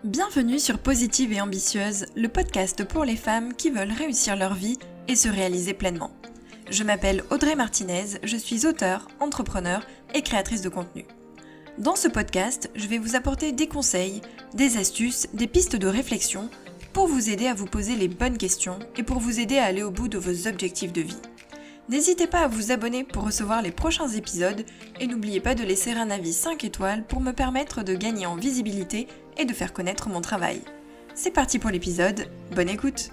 Bienvenue sur Positive et Ambitieuse, le podcast pour les femmes qui veulent réussir leur vie et se réaliser pleinement. Je m'appelle Audrey Martinez, je suis auteure, entrepreneur et créatrice de contenu. Dans ce podcast, je vais vous apporter des conseils, des astuces, des pistes de réflexion pour vous aider à vous poser les bonnes questions et pour vous aider à aller au bout de vos objectifs de vie. N'hésitez pas à vous abonner pour recevoir les prochains épisodes et n'oubliez pas de laisser un avis 5 étoiles pour me permettre de gagner en visibilité et de faire connaître mon travail. C'est parti pour l'épisode, bonne écoute!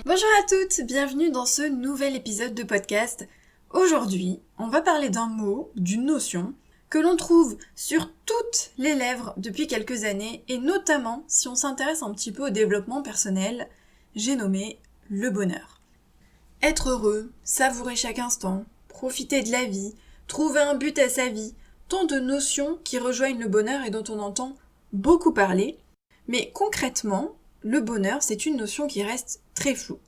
Bonjour à toutes, bienvenue dans ce nouvel épisode de podcast. Aujourd'hui, on va parler d'un mot, d'une notion, que l'on trouve sur toutes les lèvres depuis quelques années et notamment si on s'intéresse un petit peu au développement personnel, j'ai nommé le bonheur. Être heureux, savourer chaque instant, profiter de la vie, trouver un but à sa vie, tant de notions qui rejoignent le bonheur et dont on entend beaucoup parler. Mais concrètement, le bonheur, c'est une notion qui reste très floue.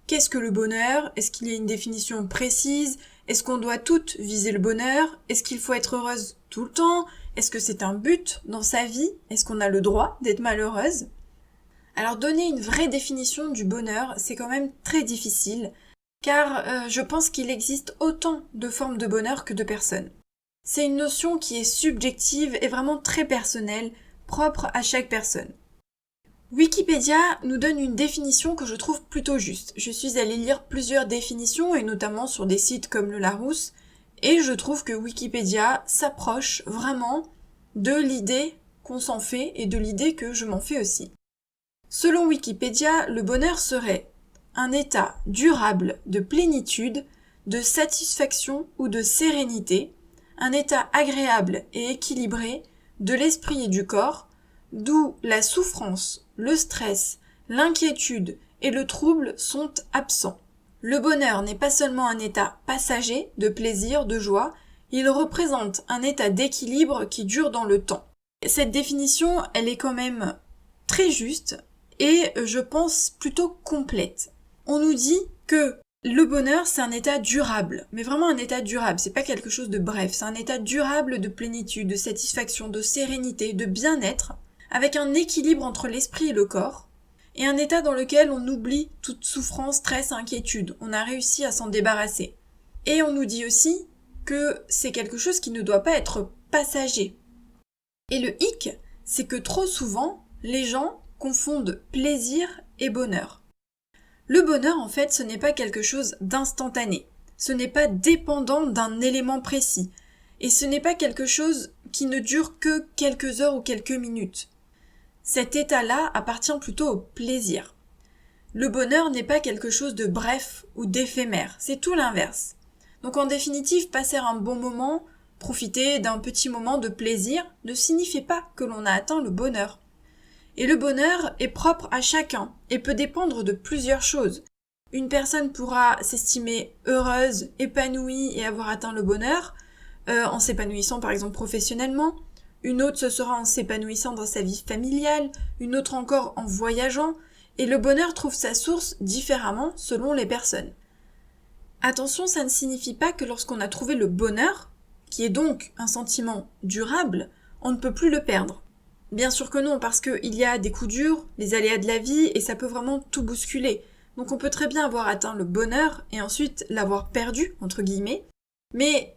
Qu'est-ce que le bonheur ? Est-ce qu'il y a une définition précise ? Est-ce qu'on doit toutes viser le bonheur ? Est-ce qu'il faut être heureuse tout le temps ? Est-ce que c'est un but dans sa vie ? Est-ce qu'on a le droit d'être malheureuse ? Alors donner une vraie définition du bonheur, c'est quand même très difficile, car je pense qu'il existe autant de formes de bonheur que de personnes. C'est une notion qui est subjective et vraiment très personnelle, propre à chaque personne. Wikipédia nous donne une définition que je trouve plutôt juste. Je suis allée lire plusieurs définitions, et notamment sur des sites comme le Larousse, et je trouve que Wikipédia s'approche vraiment de l'idée qu'on s'en fait et de l'idée que je m'en fais aussi. Selon Wikipédia, le bonheur serait un état durable de plénitude, de satisfaction ou de sérénité, un état agréable et équilibré de l'esprit et du corps, d'où la souffrance, le stress, l'inquiétude et le trouble sont absents. Le bonheur n'est pas seulement un état passager de plaisir, de joie, il représente un état d'équilibre qui dure dans le temps. Cette définition, elle est quand même très juste et je pense plutôt complète. On nous dit que le bonheur, c'est un état durable, mais vraiment un état durable, c'est pas quelque chose de bref, c'est un état durable de plénitude, de satisfaction, de sérénité, de bien-être, avec un équilibre entre l'esprit et le corps, et un état dans lequel on oublie toute souffrance, stress, inquiétude, on a réussi à s'en débarrasser. Et on nous dit aussi que c'est quelque chose qui ne doit pas être passager. Et le hic, c'est que trop souvent, les gens confondent plaisir et bonheur. Le bonheur, en fait, ce n'est pas quelque chose d'instantané. Ce n'est pas dépendant d'un élément précis. Et ce n'est pas quelque chose qui ne dure que quelques heures ou quelques minutes. Cet état-là appartient plutôt au plaisir. Le bonheur n'est pas quelque chose de bref ou d'éphémère. C'est tout l'inverse. Donc en définitive, passer un bon moment, profiter d'un petit moment de plaisir, ne signifie pas que l'on a atteint le bonheur. Et le bonheur est propre à chacun et peut dépendre de plusieurs choses. Une personne pourra s'estimer heureuse, épanouie et avoir atteint le bonheur en s'épanouissant par exemple professionnellement. Une autre ce sera en s'épanouissant dans sa vie familiale, une autre encore en voyageant. Et le bonheur trouve sa source différemment selon les personnes. Attention, ça ne signifie pas que lorsqu'on a trouvé le bonheur, qui est donc un sentiment durable, on ne peut plus le perdre. Bien sûr que non, parce qu'il y a des coups durs, les aléas de la vie, et ça peut vraiment tout bousculer. Donc on peut très bien avoir atteint le bonheur et ensuite l'avoir perdu, entre guillemets. Mais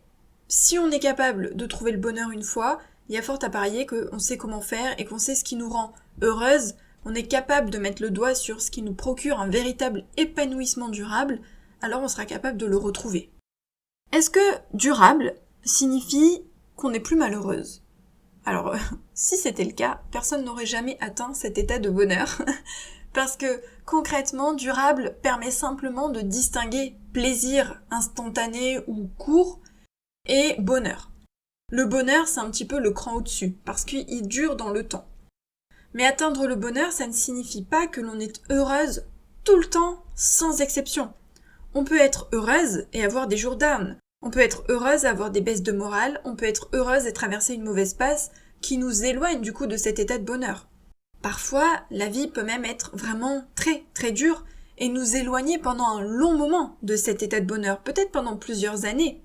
si on est capable de trouver le bonheur une fois, il y a fort à parier qu'on sait comment faire et qu'on sait ce qui nous rend heureuse, on est capable de mettre le doigt sur ce qui nous procure un véritable épanouissement durable, alors on sera capable de le retrouver. Est-ce que durable signifie qu'on n'est plus malheureuse ? Alors, si c'était le cas, personne n'aurait jamais atteint cet état de bonheur. Parce que, concrètement, durable permet simplement de distinguer plaisir instantané ou court et bonheur. Le bonheur, c'est un petit peu le cran au-dessus, parce qu'il dure dans le temps. Mais atteindre le bonheur, ça ne signifie pas que l'on est heureuse tout le temps, sans exception. On peut être heureuse et avoir des jours down. On peut être heureuse et avoir des baisses de morale, on peut être heureuse et traverser une mauvaise passe qui nous éloigne du coup de cet état de bonheur. Parfois, la vie peut même être vraiment très très dure et nous éloigner pendant un long moment de cet état de bonheur, peut-être pendant plusieurs années.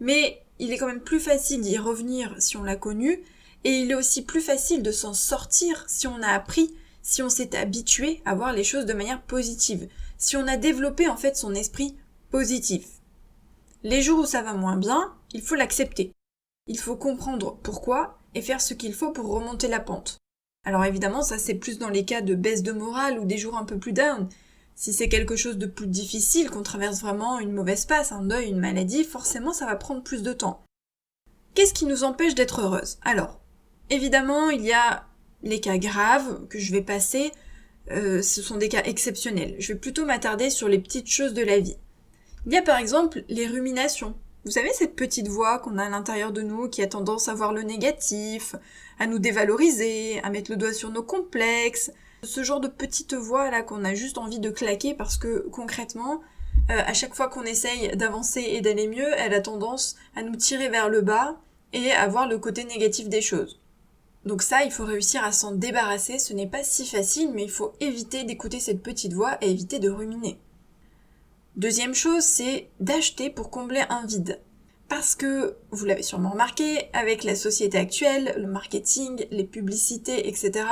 Mais il est quand même plus facile d'y revenir si on l'a connu Et il est aussi plus facile de s'en sortir si on a appris, si on s'est habitué à voir les choses de manière positive, si on a développé en fait son esprit positif. Les jours où ça va moins bien, il faut l'accepter. Il faut comprendre pourquoi et faire ce qu'il faut pour remonter la pente. Alors évidemment, ça c'est plus dans les cas de baisse de morale ou des jours un peu plus down. Si c'est quelque chose de plus difficile, qu'on traverse vraiment une mauvaise passe, un deuil, une maladie, forcément ça va prendre plus de temps. Qu'est-ce qui nous empêche d'être heureuse ? Alors, évidemment, il y a les cas graves que je vais passer, ce sont des cas exceptionnels. Je vais plutôt m'attarder sur les petites choses de la vie. Il y a par exemple les ruminations. Vous savez, cette petite voix qu'on a à l'intérieur de nous qui a tendance à voir le négatif, à nous dévaloriser, à mettre le doigt sur nos complexes, ce genre de petite voix là qu'on a juste envie de claquer parce que concrètement, à chaque fois qu'on essaye d'avancer et d'aller mieux, elle a tendance à nous tirer vers le bas et à voir le côté négatif des choses. Donc ça, il faut réussir à s'en débarrasser, ce n'est pas si facile, mais il faut éviter d'écouter cette petite voix et éviter de ruminer. Deuxième chose, c'est d'acheter pour combler un vide. Parce que, vous l'avez sûrement remarqué, avec la société actuelle, le marketing, les publicités, etc.,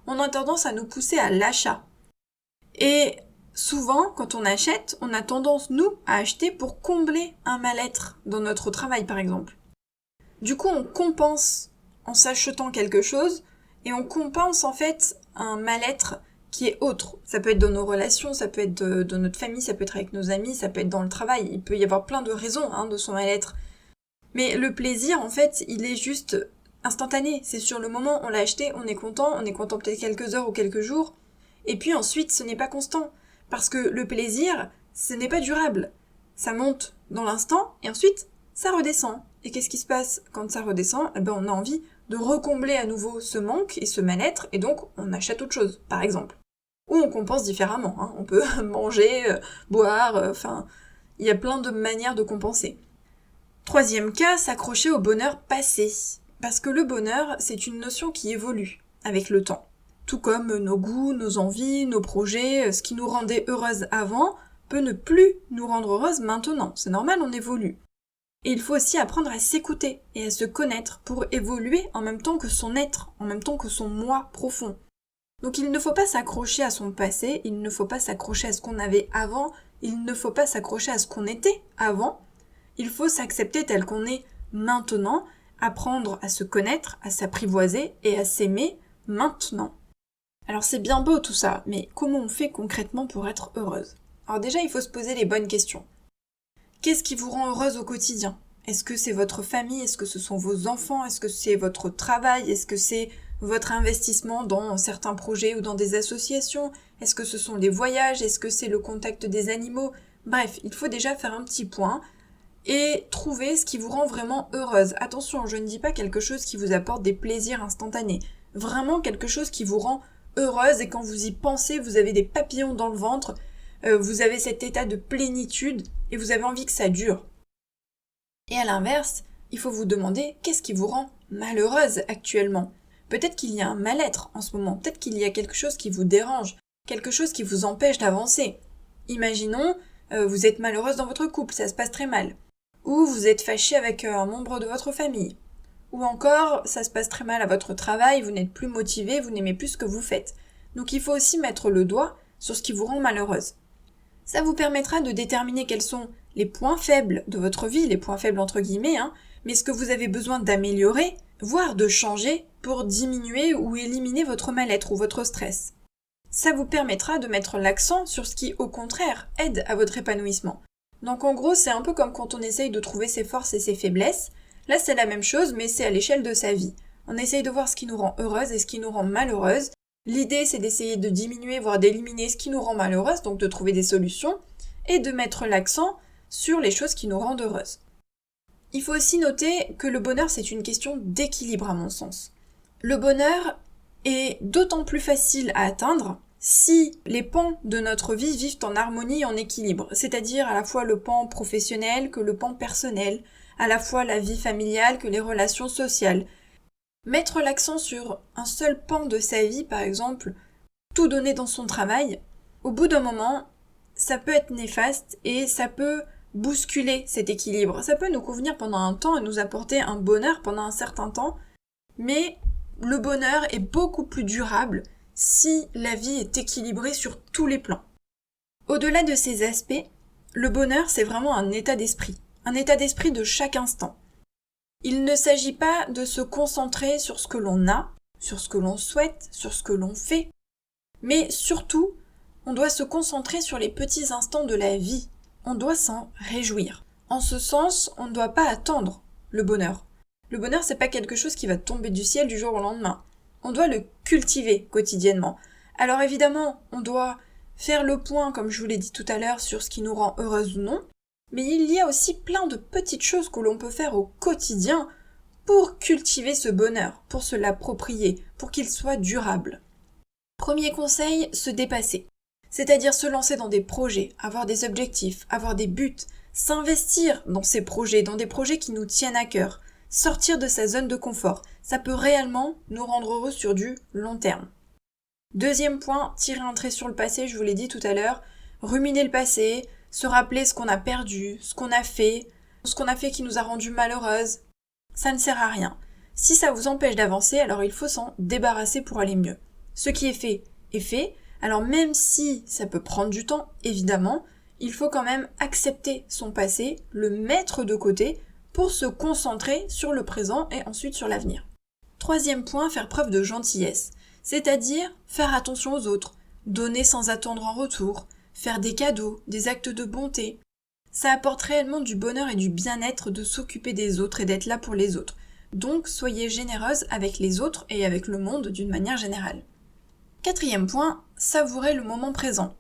on a tendance à nous pousser à l'achat. Et souvent, quand on achète, on a tendance, nous, à acheter pour combler un mal-être dans notre travail, par exemple. Du coup, on compense en s'achetant quelque chose, et on compense en fait un mal-être qui est autre. Ça peut être dans nos relations, ça peut être dans notre famille, ça peut être avec nos amis, ça peut être dans le travail. Il peut y avoir plein de raisons de son mal-être. Mais le plaisir, en fait, il est juste instantané. C'est sur le moment, on l'a acheté, on est content peut-être quelques heures ou quelques jours. Et puis ensuite, ce n'est pas constant. Parce que le plaisir, ce n'est pas durable. Ça monte dans l'instant, et ensuite, ça redescend. Et qu'est-ce qui se passe quand ça redescend ? On a envie de recombler à nouveau ce manque et ce mal-être, et donc on achète autre chose, par exemple. Ou on compense différemment, on peut manger, boire, il y a plein de manières de compenser. Troisième cas, s'accrocher au bonheur passé. Parce que le bonheur, c'est une notion qui évolue avec le temps. Tout comme nos goûts, nos envies, nos projets, ce qui nous rendait heureuse avant, peut ne plus nous rendre heureuse maintenant. C'est normal, on évolue. Et il faut aussi apprendre à s'écouter et à se connaître pour évoluer en même temps que son être, en même temps que son moi profond. Donc il ne faut pas s'accrocher à son passé, il ne faut pas s'accrocher à ce qu'on avait avant, il ne faut pas s'accrocher à ce qu'on était avant. Il faut s'accepter tel qu'on est maintenant, apprendre à se connaître, à s'apprivoiser et à s'aimer maintenant. Alors c'est bien beau tout ça, mais comment on fait concrètement pour être heureuse ? Alors déjà, il faut se poser les bonnes questions. Qu'est-ce qui vous rend heureuse au quotidien ? Est-ce que c'est votre famille ? Est-ce que ce sont vos enfants ? Est-ce que c'est votre travail ? Est-ce que c'est votre investissement dans certains projets ou dans des associations? Est-ce que ce sont les voyages? Est-ce que c'est le contact des animaux? Bref, il faut déjà faire un petit point et trouver ce qui vous rend vraiment heureuse. Attention, je ne dis pas quelque chose qui vous apporte des plaisirs instantanés. Vraiment quelque chose qui vous rend heureuse et quand vous y pensez, vous avez des papillons dans le ventre, vous avez cet état de plénitude et vous avez envie que ça dure. Et à l'inverse, il faut vous demander qu'est-ce qui vous rend malheureuse actuellement. Peut-être qu'il y a un mal-être en ce moment, peut-être qu'il y a quelque chose qui vous dérange, quelque chose qui vous empêche d'avancer. Imaginons, vous êtes malheureuse dans votre couple, ça se passe très mal. Ou vous êtes fâché avec un membre de votre famille. Ou encore, ça se passe très mal à votre travail, vous n'êtes plus motivé, vous n'aimez plus ce que vous faites. Donc il faut aussi mettre le doigt sur ce qui vous rend malheureuse. Ça vous permettra de déterminer quels sont les points faibles de votre vie, les points faibles entre guillemets, mais ce que vous avez besoin d'améliorer, voire de changer pour diminuer ou éliminer votre mal-être ou votre stress. Ça vous permettra de mettre l'accent sur ce qui, au contraire, aide à votre épanouissement. Donc en gros, c'est un peu comme quand on essaye de trouver ses forces et ses faiblesses. Là, c'est la même chose, mais c'est à l'échelle de sa vie. On essaye de voir ce qui nous rend heureuse et ce qui nous rend malheureuse. L'idée, c'est d'essayer de diminuer, voire d'éliminer ce qui nous rend malheureuse, donc de trouver des solutions, et de mettre l'accent sur les choses qui nous rendent heureuses. Il faut aussi noter que le bonheur, c'est une question d'équilibre à mon sens. Le bonheur est d'autant plus facile à atteindre si les pans de notre vie vivent en harmonie et en équilibre, c'est-à-dire à la fois le pan professionnel que le pan personnel, à la fois la vie familiale que les relations sociales. Mettre l'accent sur un seul pan de sa vie, par exemple, tout donner dans son travail, au bout d'un moment, ça peut être néfaste et ça peut bousculer cet équilibre. Ça peut nous convenir pendant un temps et nous apporter un bonheur pendant un certain temps, Mais le bonheur est beaucoup plus durable si la vie est équilibrée sur tous les plans. Au-delà de ces aspects, le bonheur, c'est vraiment un état d'esprit de chaque instant. Il ne s'agit pas de se concentrer sur ce que l'on a, sur ce que l'on souhaite, sur ce que l'on fait, mais surtout, on doit se concentrer sur les petits instants de la vie. On doit s'en réjouir. En ce sens, on ne doit pas attendre le bonheur. Le bonheur, c'est pas quelque chose qui va tomber du ciel du jour au lendemain. On doit le cultiver quotidiennement. Alors évidemment, on doit faire le point, comme je vous l'ai dit tout à l'heure, sur ce qui nous rend heureuse ou non, mais il y a aussi plein de petites choses que l'on peut faire au quotidien pour cultiver ce bonheur, pour se l'approprier, pour qu'il soit durable. Premier conseil, se dépasser. C'est-à-dire se lancer dans des projets, avoir des objectifs, avoir des buts, s'investir dans ces projets, dans des projets qui nous tiennent à cœur, sortir de sa zone de confort. Ça peut réellement nous rendre heureux sur du long terme. Deuxième point, tirer un trait sur le passé, je vous l'ai dit tout à l'heure, ruminer le passé, se rappeler ce qu'on a perdu, ce qu'on a fait qui nous a rendu malheureuses. Ça ne sert à rien. Si ça vous empêche d'avancer, alors il faut s'en débarrasser pour aller mieux. Ce qui est fait, alors même si ça peut prendre du temps, évidemment, il faut quand même accepter son passé, le mettre de côté pour se concentrer sur le présent et ensuite sur l'avenir. Troisième point, faire preuve de gentillesse, c'est-à-dire faire attention aux autres, donner sans attendre en retour, faire des cadeaux, des actes de bonté. Ça apporte réellement du bonheur et du bien-être de s'occuper des autres et d'être là pour les autres. Donc soyez généreuse avec les autres et avec le monde d'une manière générale. Quatrième point, savourer le moment présent,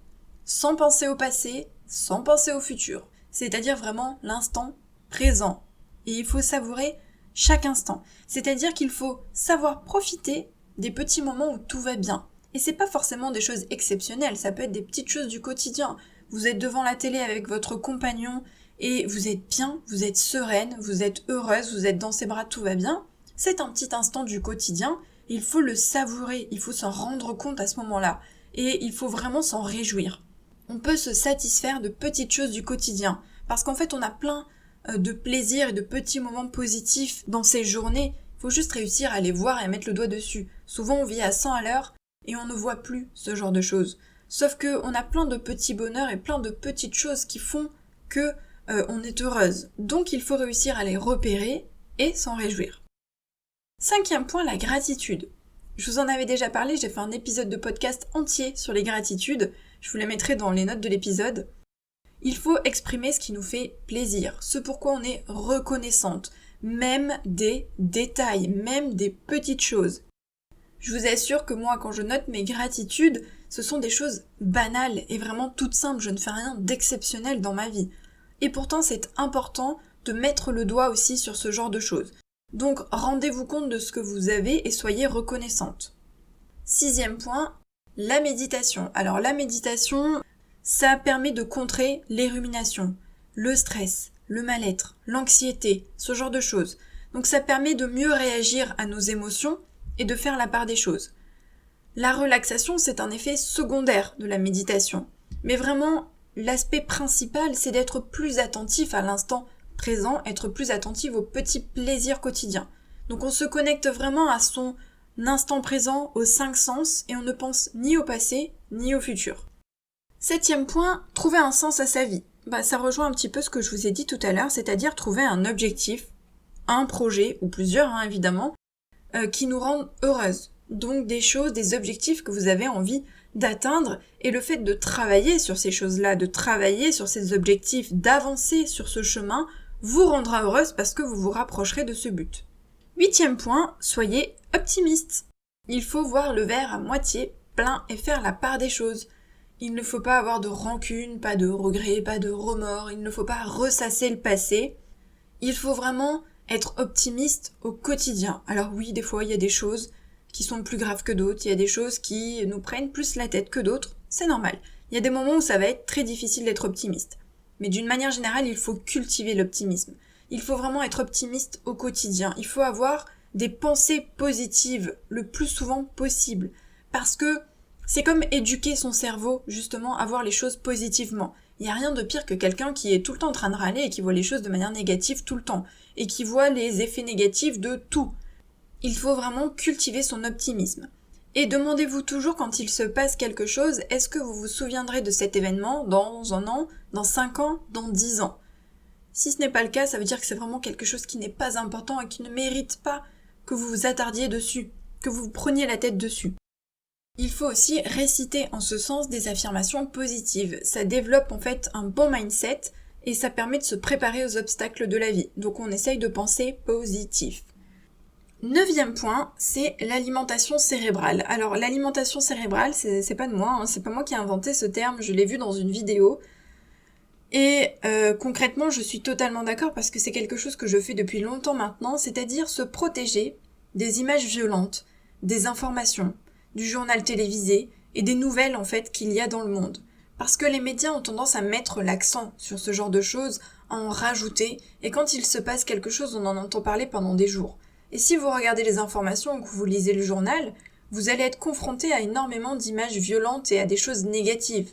sans penser au passé, sans penser au futur, c'est-à-dire vraiment l'instant présent. Et il faut savourer chaque instant, c'est-à-dire qu'il faut savoir profiter des petits moments où tout va bien. Et c'est pas forcément des choses exceptionnelles, ça peut être des petites choses du quotidien. Vous êtes devant la télé avec votre compagnon et vous êtes bien, vous êtes sereine, vous êtes heureuse, vous êtes dans ses bras, tout va bien. C'est un petit instant du quotidien. Il faut le savourer, il faut s'en rendre compte à ce moment-là, et il faut vraiment s'en réjouir. On peut se satisfaire de petites choses du quotidien, parce qu'en fait on a plein de plaisirs et de petits moments positifs dans ces journées, il faut juste réussir à les voir et à mettre le doigt dessus. Souvent on vit à 100 à l'heure et on ne voit plus ce genre de choses. Sauf que on a plein de petits bonheurs et plein de petites choses qui font que on est heureuse. Donc il faut réussir à les repérer et s'en réjouir. Cinquième point, la gratitude. Je vous en avais déjà parlé, j'ai fait un épisode de podcast entier sur les gratitudes, je vous les mettrai dans les notes de l'épisode. Il faut exprimer ce qui nous fait plaisir, ce pourquoi on est reconnaissante, même des détails, même des petites choses. Je vous assure que moi, quand je note mes gratitudes, ce sont des choses banales et vraiment toutes simples, je ne fais rien d'exceptionnel dans ma vie. Et pourtant, c'est important de mettre le doigt aussi sur ce genre de choses. Donc, rendez-vous compte de ce que vous avez et soyez reconnaissante. Sixième point, la méditation. Alors, la méditation, ça permet de contrer les ruminations, le stress, le mal-être, l'anxiété, ce genre de choses. Donc, ça permet de mieux réagir à nos émotions et de faire la part des choses. La relaxation, c'est un effet secondaire de la méditation. Mais vraiment, l'aspect principal, c'est d'être plus attentif à l'instant présent, être plus attentive aux petits plaisirs quotidiens. Donc on se connecte vraiment à son instant présent, aux 5 sens, et on ne pense ni au passé, ni au futur. Septième point, trouver un sens à sa vie. Ça rejoint un petit peu ce que je vous ai dit tout à l'heure, c'est-à-dire trouver un objectif, un projet, ou plusieurs évidemment, qui nous rendent heureuses. Donc des choses, des objectifs que vous avez envie d'atteindre, et le fait de travailler sur ces choses-là, de travailler sur ces objectifs, d'avancer sur ce chemin, vous rendra heureuse parce que vous vous rapprocherez de ce but. Huitième point, soyez optimiste. Il faut voir le verre à moitié plein et faire la part des choses. Il ne faut pas avoir de rancune, pas de regrets, pas de remords, il ne faut pas ressasser le passé. Il faut vraiment être optimiste au quotidien. Alors oui, des fois il y a des choses qui sont plus graves que d'autres, il y a des choses qui nous prennent plus la tête que d'autres, c'est normal. Il y a des moments où ça va être très difficile d'être optimiste. Mais d'une manière générale, il faut cultiver l'optimisme. Il faut vraiment être optimiste au quotidien. Il faut avoir des pensées positives le plus souvent possible. Parce que c'est comme éduquer son cerveau, justement, à voir les choses positivement. Il n'y a rien de pire que quelqu'un qui est tout le temps en train de râler et qui voit les choses de manière négative tout le temps. Et qui voit les effets négatifs de tout. il faut vraiment cultiver son optimisme. Et demandez-vous toujours quand il se passe quelque chose, est-ce que vous vous souviendrez de cet événement dans 1 an, dans 5 ans, dans 10 ans? Si ce n'est pas le cas, ça veut dire que c'est vraiment quelque chose qui n'est pas important et qui ne mérite pas que vous vous attardiez dessus, que vous vous preniez la tête dessus. Il faut aussi réciter en ce sens des affirmations positives. Ça développe en fait un bon mindset et ça permet de se préparer aux obstacles de la vie. Donc on essaye de penser positif. 9e point, c'est l'alimentation cérébrale. Alors l'alimentation cérébrale, c'est pas de moi, hein, c'est pas moi qui ai inventé ce terme, je l'ai vu dans une vidéo. Et concrètement, je suis totalement d'accord parce que c'est quelque chose que je fais depuis longtemps maintenant, c'est-à-dire se protéger des images violentes, des informations, du journal télévisé et des nouvelles en fait qu'il y a dans le monde. Parce que les médias ont tendance à mettre l'accent sur ce genre de choses, à en rajouter, et quand il se passe quelque chose, on en entend parler pendant des jours. Et si vous regardez les informations ou que vous lisez le journal, vous allez être confronté à énormément d'images violentes et à des choses négatives.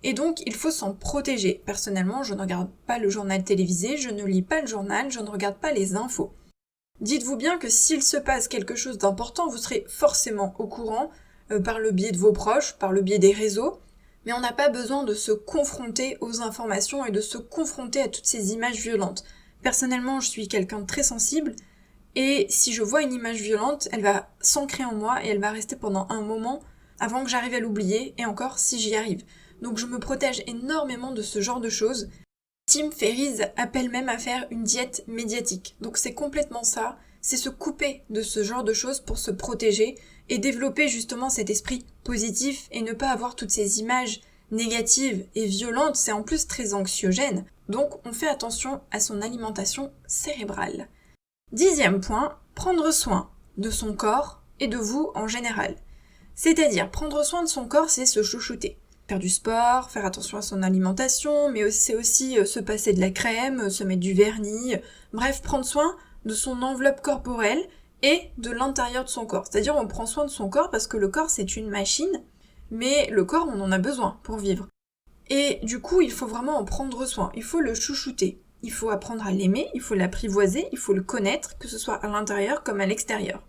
Et donc, il faut s'en protéger. Personnellement, je ne regarde pas le journal télévisé, je ne lis pas le journal, je ne regarde pas les infos. Dites-vous bien que s'il se passe quelque chose d'important, vous serez forcément au courant par le biais de vos proches, par le biais des réseaux, mais on n'a pas besoin de se confronter aux informations et de se confronter à toutes ces images violentes. Personnellement, je suis quelqu'un de très sensible, et si je vois une image violente, elle va s'ancrer en moi et elle va rester pendant un moment avant que j'arrive à l'oublier, et encore si j'y arrive. Donc je me protège énormément de ce genre de choses. Tim Ferriss appelle même à faire une diète médiatique. Donc c'est complètement ça, c'est se couper de ce genre de choses pour se protéger et développer justement cet esprit positif et ne pas avoir toutes ces images négatives et violentes, c'est en plus très anxiogène. Donc on fait attention à son alimentation cérébrale. 10e point, prendre soin de son corps et de vous en général. C'est-à-dire, prendre soin de son corps, c'est se chouchouter. Faire du sport, faire attention à son alimentation, mais c'est aussi se passer de la crème, se mettre du vernis, bref, prendre soin de son enveloppe corporelle et de l'intérieur de son corps. C'est-à-dire, on prend soin de son corps parce que le corps, c'est une machine, mais le corps, on en a besoin pour vivre. Et du coup, il faut vraiment en prendre soin, il faut le chouchouter. Il faut apprendre à l'aimer, il faut l'apprivoiser, il faut le connaître, que ce soit à l'intérieur comme à l'extérieur.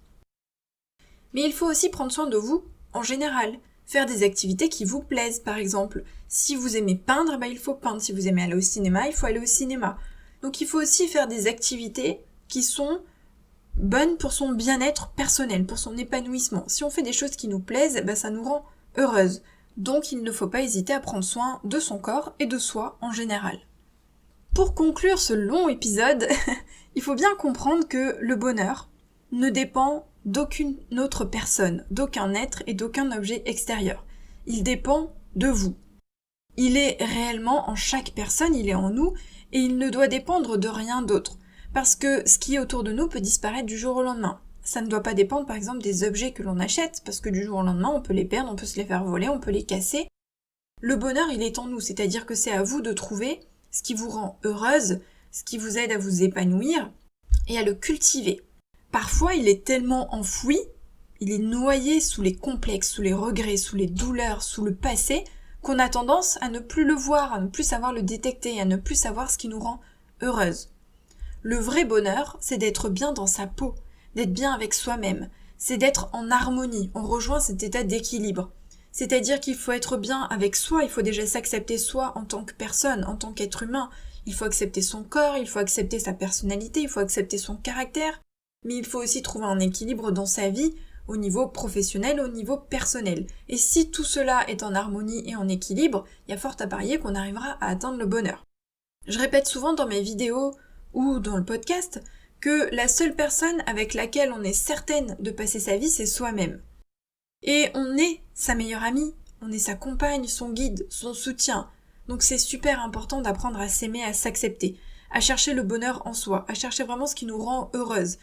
Mais il faut aussi prendre soin de vous en général. Faire des activités qui vous plaisent, par exemple. Si vous aimez peindre, il faut peindre. Si vous aimez aller au cinéma, il faut aller au cinéma. Donc il faut aussi faire des activités qui sont bonnes pour son bien-être personnel, pour son épanouissement. Si on fait des choses qui nous plaisent, ça nous rend heureuses. Donc il ne faut pas hésiter à prendre soin de son corps et de soi en général. Pour conclure ce long épisode, il faut bien comprendre que le bonheur ne dépend d'aucune autre personne, d'aucun être et d'aucun objet extérieur. Il dépend de vous. Il est réellement en chaque personne, il est en nous, et il ne doit dépendre de rien d'autre. Parce que ce qui est autour de nous peut disparaître du jour au lendemain. Ça ne doit pas dépendre par exemple des objets que l'on achète, parce que du jour au lendemain on peut les perdre, on peut se les faire voler, on peut les casser. Le bonheur il est en nous, c'est-à-dire que c'est à vous de trouver ce qui vous rend heureuse, ce qui vous aide à vous épanouir et à le cultiver. Parfois, il est tellement enfoui, il est noyé sous les complexes, sous les regrets, sous les douleurs, sous le passé, qu'on a tendance à ne plus le voir, à ne plus savoir le détecter, à ne plus savoir ce qui nous rend heureuse. Le vrai bonheur, c'est d'être bien dans sa peau, d'être bien avec soi-même, c'est d'être en harmonie, on rejoint cet état d'équilibre. C'est-à-dire qu'il faut être bien avec soi, il faut déjà s'accepter soi en tant que personne, en tant qu'être humain. Il faut accepter son corps, il faut accepter sa personnalité, il faut accepter son caractère. Mais il faut aussi trouver un équilibre dans sa vie, au niveau professionnel, au niveau personnel. Et si tout cela est en harmonie et en équilibre, il y a fort à parier qu'on arrivera à atteindre le bonheur. Je répète souvent dans mes vidéos ou dans le podcast que la seule personne avec laquelle on est certaine de passer sa vie, c'est soi-même. Et on est sa meilleure amie, on est sa compagne, son guide, son soutien. Donc c'est super important d'apprendre à s'aimer, à s'accepter, à chercher le bonheur en soi, à chercher vraiment ce qui nous rend heureuse.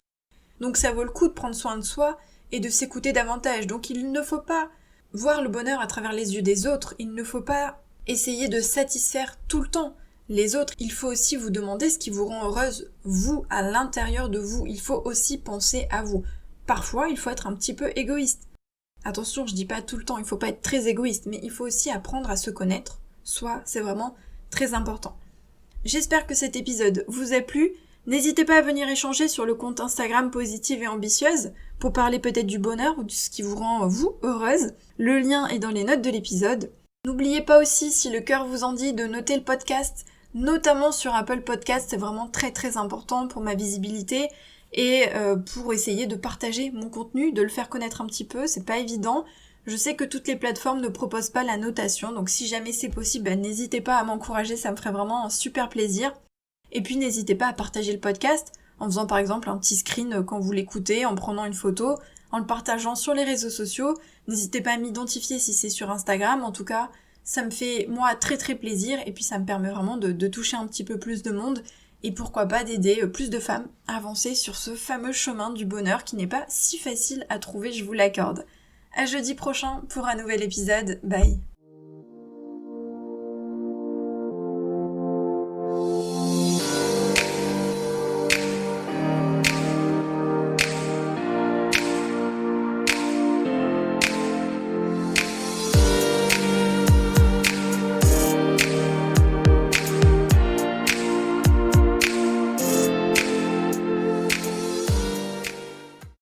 Donc ça vaut le coup de prendre soin de soi et de s'écouter davantage. Donc il ne faut pas voir le bonheur à travers les yeux des autres, il ne faut pas essayer de satisfaire tout le temps les autres. Il faut aussi vous demander ce qui vous rend heureuse, vous, à l'intérieur de vous. Il faut aussi penser à vous. Parfois, il faut être un petit peu égoïste. Attention, je dis pas tout le temps, il faut pas être très égoïste, mais il faut aussi apprendre à se connaître. Soi, c'est vraiment très important. J'espère que cet épisode vous a plu. N'hésitez pas à venir échanger sur le compte Instagram Positive et Ambitieuse pour parler peut-être du bonheur ou de ce qui vous rend, vous, heureuse. Le lien est dans les notes de l'épisode. N'oubliez pas aussi, si le cœur vous en dit, de noter le podcast, notamment sur Apple Podcast, c'est vraiment très très important pour ma visibilité et pour essayer de partager mon contenu, de le faire connaître un petit peu, c'est pas évident. Je sais que toutes les plateformes ne proposent pas la notation, donc si jamais c'est possible, n'hésitez pas à m'encourager, ça me ferait vraiment un super plaisir. Et puis n'hésitez pas à partager le podcast en faisant par exemple un petit screen quand vous l'écoutez, en prenant une photo, en le partageant sur les réseaux sociaux. N'hésitez pas à m'identifier si c'est sur Instagram, en tout cas ça me fait moi très très plaisir et puis ça me permet vraiment de toucher un petit peu plus de monde et pourquoi pas d'aider plus de femmes à avancer sur ce fameux chemin du bonheur qui n'est pas si facile à trouver, je vous l'accorde. À jeudi prochain pour un nouvel épisode, bye.